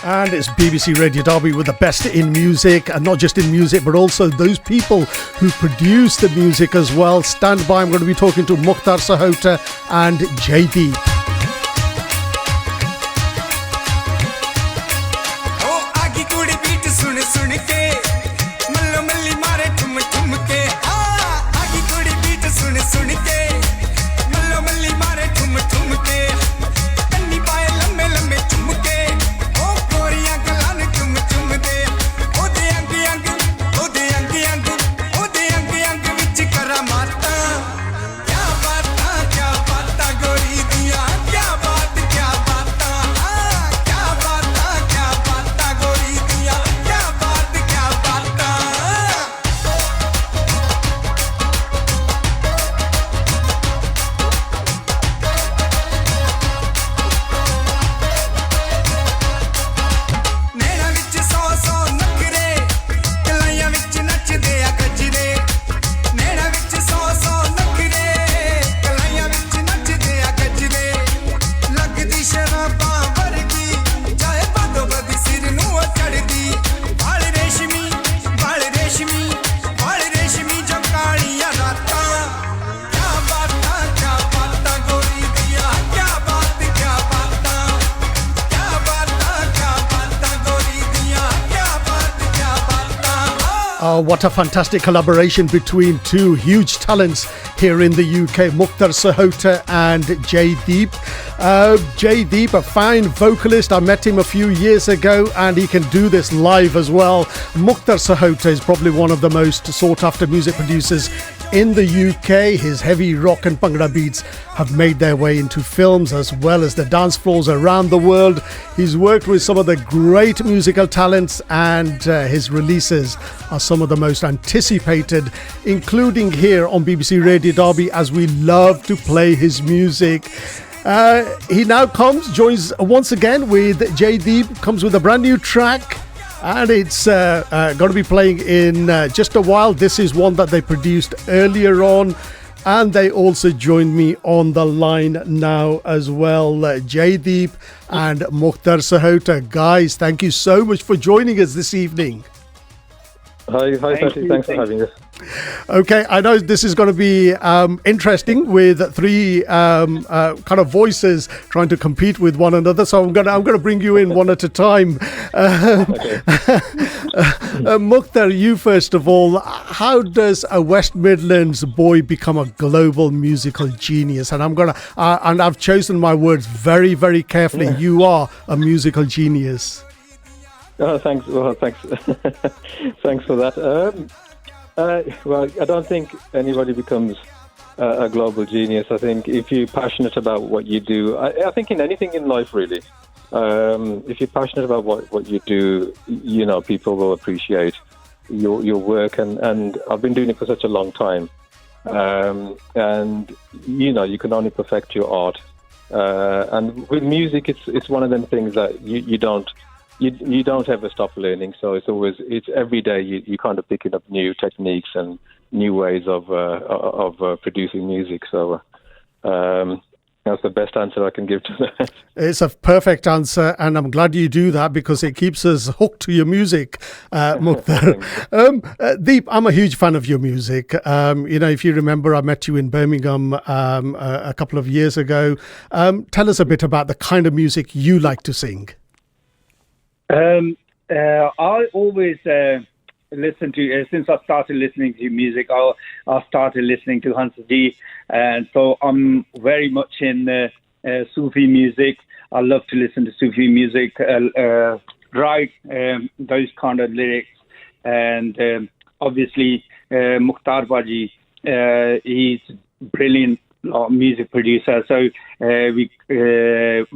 And it's BBC Radio Derby with the best in music, and not just in music, but also those people who produce the music as well. Stand by, I'm going to be talking to Mukhtar Sahota and Jaydeep. What a fantastic collaboration between two huge talents here in the UK, Mukhtar Sahota and Jaydeep. Jaydeep, a fine vocalist. I met him a few years ago and he can do this live as well. Mukhtar Sahota is probably one of the most sought after music producers in the UK. His heavy rock and Bhangra beats have made their way into films as well as the dance floors around the world. He's worked with some of the great musical talents and his releases are some of the most anticipated, including here on BBC Radio Derby, as we love to play his music. He now joins once again with Jaydeep, comes with a brand new track. And it's going to be playing in just a while. This is one that they produced earlier on. And they also joined me on the line now as well. Jaydeep and Mukhtar Sahota. Guys, thank you so much for joining us this evening. Hi, Sati. Thanks for having us. Okay, I know this is going to be interesting with three kind of voices trying to compete with one another. So I'm going to bring you in one at a time. Mukhtar, you first of all. How does a West Midlands boy become a global musical genius? And and I've chosen my words very, very carefully. You are a musical genius. Oh, thanks. Well, thanks. Thanks for that. Well, I don't think anybody becomes a global genius. I think if you're passionate about what you do, I think in anything in life, really, if you're passionate about what you do, you know, people will appreciate your work. And I've been doing it for such a long time. And, you know, you can only perfect your art. And with music, it's one of them things that you don't ever stop learning. So it's every day you kind of picking up new techniques and new ways of producing music. So that's the best answer I can give to that. It's a perfect answer, and I'm glad you do that because it keeps us hooked to your music, Mukhtar. Deep, I'm a huge fan of your music. You know, if you remember, I met you in Birmingham a couple of years ago. Tell us a bit about the kind of music you like to sing. I always listen to, since I started listening to music, I started listening to Hans D, and so I'm very much in Sufi music. I love to listen to Sufi music, write those kind of lyrics, and obviously Mukhtar Baji, he's brilliant music producer. So we've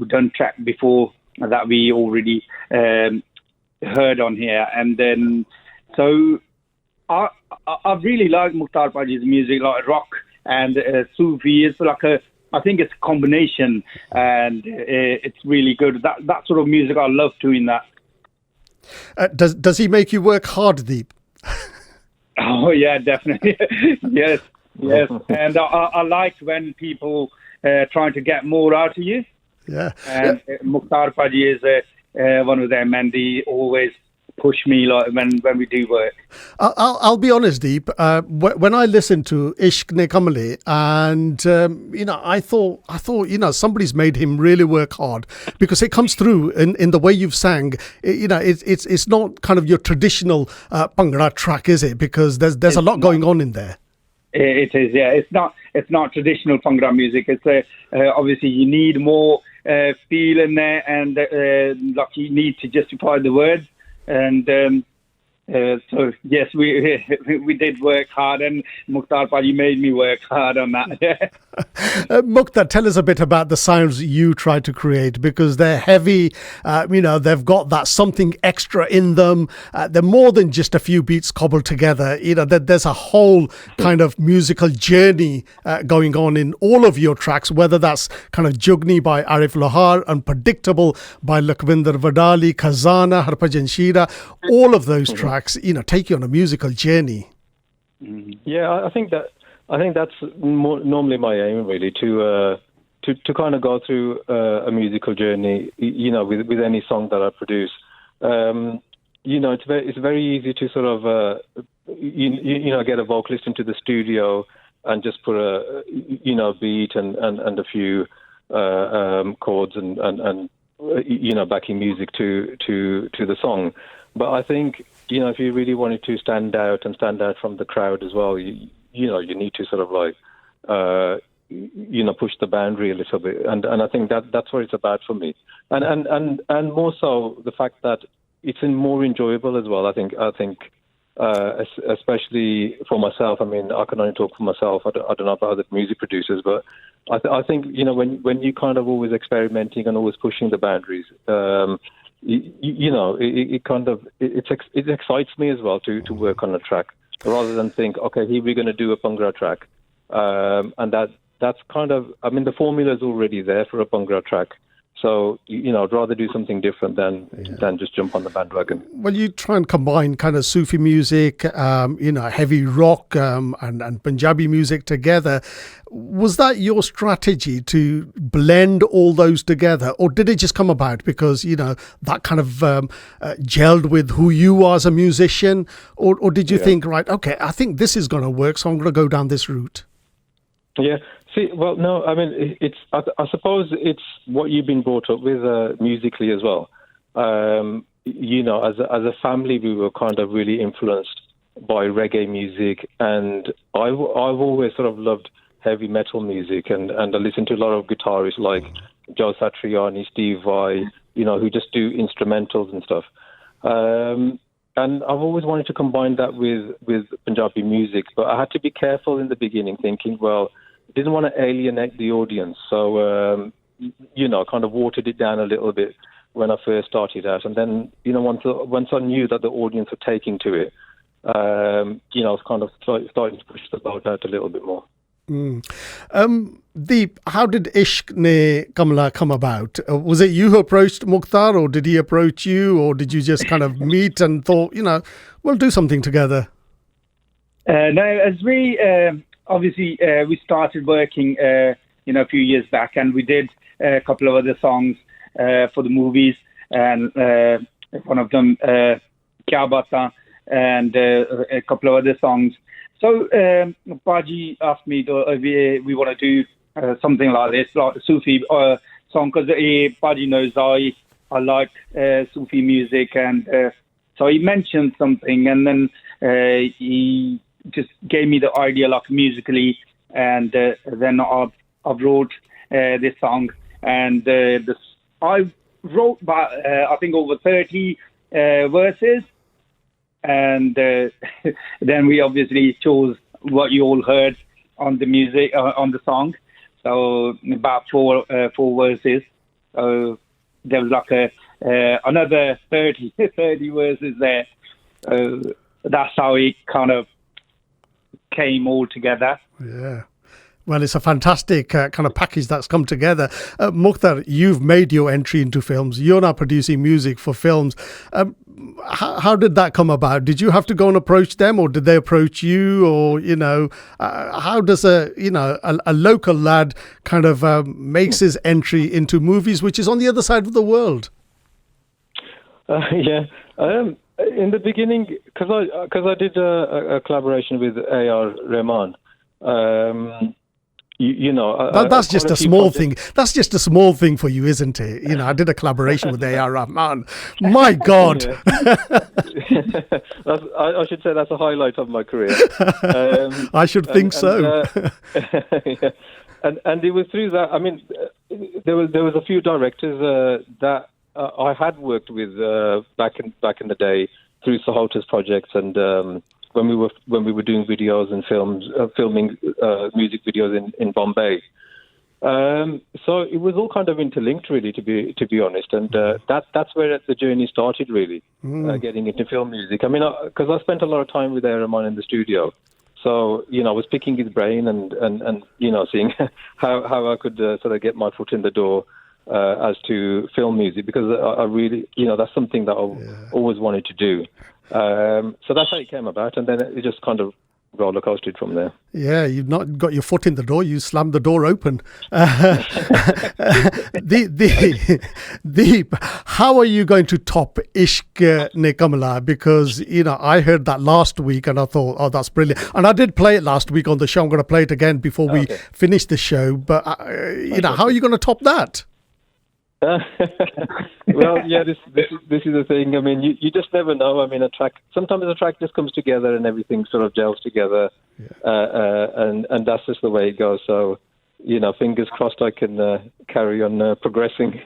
done track before that we already heard on here, and then so I really like Mukhtar Baji's music, like rock and Sufi. It's like I think it's a combination, and it's really good. That sort of music, I love doing that. Does he make you work hard, Deep? Oh yeah, definitely. yes, and I like when people trying to get more out of you. Yeah. And Mukhtar Baji is one of them, and he always push me like when we do work. I'll be honest, Deep. When I listened to Ishq Ne Kamale, and I thought, somebody's made him really work hard, because it comes through in the way you've sang. It's not kind of your traditional Bhangra track, is it? Because there's a lot going on in there. It is, yeah. It's not traditional Bhangra music. It's obviously you need more feel in there, and like you need to justify the words. And so yes, we did work hard, and Mukhtar Paji made me work hard on that. Mukhtar, tell us a bit about the sounds you try to create, because they're heavy. They've got that something extra in them. They're more than just a few beats cobbled together. There's a whole kind of musical journey going on in all of your tracks, whether that's kind of Jugni by Arif Lohar, Unpredictable by Lakhvinder Wadali, Khazana, Harpajan Shira. All of those tracks, take you on a musical journey. Yeah, I think that's normally my aim, really, to kind of go through a musical journey, with any song that I produce. It's very easy to sort of get a vocalist into the studio and just put a beat and a few chords and backing music to the song. But I think if you really wanted to stand out from the crowd as well, you need to sort of like push the boundary a little bit, and I think that's what it's about for me, and more so the fact that it's more enjoyable as well. I think especially for myself. I mean, I can only talk for myself. I don't know about other music producers, but I think when you kind of always experimenting and always pushing the boundaries. It excites me as well to work on a track, rather than think, okay, here we're going to do a Bhangra track, and that's kind of, I mean, the formula is already there for a Bhangra track. So, I'd rather do something different than just jump on the bandwagon. Well, you try and combine kind of Sufi music, heavy rock and Punjabi music together. Was that your strategy to blend all those together? Or did it just come about because, that kind of gelled with who you are as a musician? Or did you think, right, okay, I think this is going to work, so I'm going to go down this route? Yeah. See, well, no, I mean, I suppose it's what you've been brought up with musically as well. As a family, we were kind of really influenced by reggae music, and I've always sort of loved heavy metal music, and I listen to a lot of guitarists like Joe Satriani, Steve Vai, who just do instrumentals and stuff. And I've always wanted to combine that with Punjabi music, but I had to be careful in the beginning, thinking, well, didn't want to alienate the audience, so kind of watered it down a little bit when I first started out, and then once I knew that the audience were taking to it, I was kind of starting to push the boat out a little bit more. Deep, how did Ishq Ne Kamale come about? Was it you who approached Mukhtar, or did he approach you, or did you just kind of meet and thought, we'll do something together? No, as we obviously we started working, a few years back, and we did a couple of other songs for the movies, and one of them, Kya Bata, and a couple of other songs. So Paji asked me, we want to do something like this, like a Sufi song, because Paji knows I like Sufi music, and so he mentioned something, and then he just gave me the idea, like musically, and then I wrote this song, and I wrote about I think over 30 verses, and then we obviously chose what you all heard on the music on the song, so about four verses. So there was like another 30 verses there. That's how it kind of came all together. Yeah. Well, it's a fantastic kind of package that's come together. Mukhtar, you've made your entry into films. You're now producing music for films. How did that come about? Did you have to go and approach them, or did they approach you? Or, how does a local lad kind of makes his entry into movies, which is on the other side of the world? Yeah. In the beginning, because I did a collaboration with A.R. Rahman. That's just a small thing. That's just a small thing for you, isn't it? I did a collaboration with A.R. Rahman. My God. I should say that's a highlight of my career. I should think so. Yeah. And it was through that. I mean, there was a few directors that I had worked with back in the day through Sahota's projects, and when we were doing videos and filming music videos in Bombay. So it was all kind of interlinked, really, to be honest, and that's where the journey started, really, getting into film music. I mean, because I spent a lot of time with Rahman in the studio. So, I was picking his brain and seeing how I could sort of get my foot in the door as to film music, because I really, that's something that I always wanted to do. So that's how it came about, and then it just kind of roller coasted from there. Yeah, you've not got your foot in the door, you slammed the door open. Deep, how are you going to top Ishq Ne Kamla? Because, I heard that last week and I thought, oh, that's brilliant. And I did play it last week on the show. I'm going to play it again before we finish the show. But, how are you going to top that? Well, yeah, this is the thing. I mean, you just never know. I mean, sometimes a track just comes together and everything sort of gels together, and that's just the way it goes. So, fingers crossed I can carry on progressing.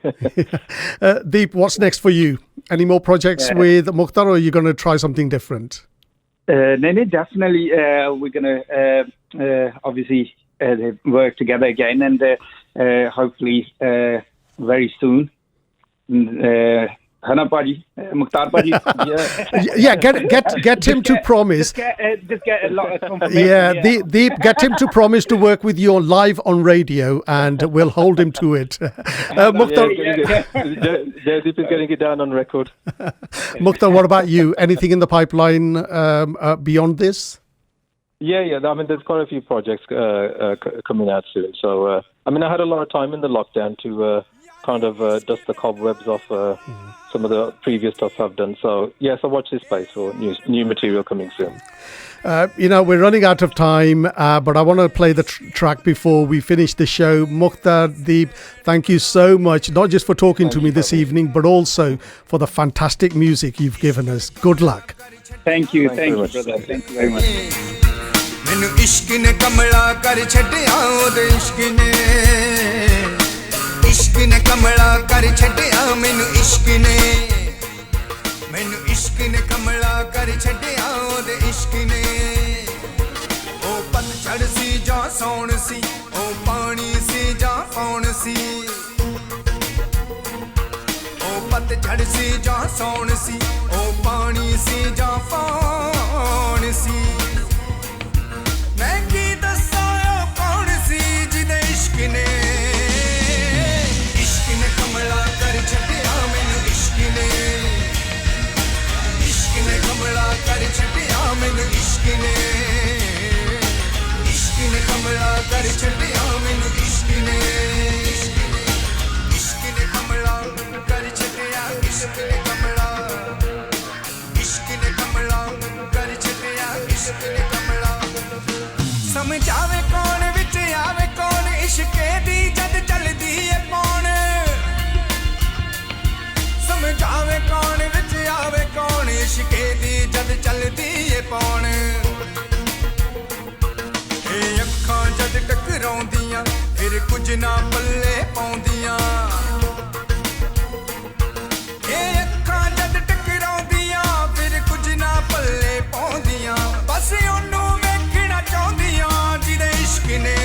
Deep, what's next for you? Any more projects with Mukhtar, or are you going to try something different? No, definitely. We're going to obviously work together again, and hopefully very soon. Hana Paji, Mukhtar Paji. Yeah, get him to promise. Just get a lot of confirmation. Yeah, Deep, get him to promise to work with you live on radio, and we'll hold him to it. Mukhtar, Deep is getting it down on record. Mukhtar, what about you? Anything in the pipeline beyond this? Yeah. I mean, there's quite a few projects coming out soon. So, I mean, I had a lot of time in the lockdown to kind of dust the cobwebs off some of the previous stuff I've done. So, yes, I watch this space for new material coming soon. We're running out of time, but I want to play the track before we finish the show. Mukhtar, Deep, thank you so much, not just for talking to me this evening, but also for the fantastic music you've given us. Good luck. Thank you, brother. Thank you very much. मैनू इश्क ने कमला कर छड्डिया ओदे इश्क ने कमला कर छड्डिया मैनू इश्क ने कमला कर छड्डिया ओदे इश्क ने ओ पतझड़ सी जा सौण सी ओ पानी सी जा पौण सी ओ पतझड़ सी जा सौण सी ओ पानी सी जा पौण सी मैं की दस्सां कौन सी जिदे इश्क ने कमला कर छड्डिया मैनू इश्क ने कमला कर छड्डिया मैनू इश्क ने कमला कर छड्डिया मैनू इश्क ने कमला कर छड्डिया इश्क ने कमला कर छड्डिया इश्क ने कमला समझावे कौन विच आवे कौन इश्के दी जद चलदी है कौन समझावे कौन विच आवे कौन इश्के दी जद चलदी है कौन ए अखां जद टकराउंदियां फिर कुछ ना पल्ले पाउंदियां ए अखां जद टकराउंदियां फिर कुछ ना पल्ले पाउंदियां बस ओनू वेखना चाहुंदियां जिदे इश्क ने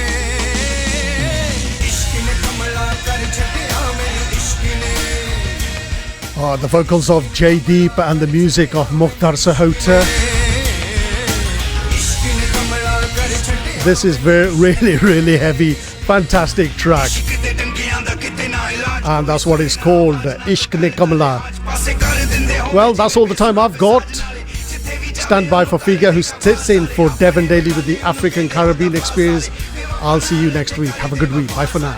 कमला कर छड्डिया मैनू इश्क ने. The vocals of Jaydeep and the music of Mukhtar Sahota. This is really, really heavy, fantastic track. And that's what it's called, Ishq Ne Kamla. Well, that's all the time I've got. Stand by for Figa, who sits in for Devon Daly with the African Caribbean Experience. I'll see you next week. Have a good week. Bye for now.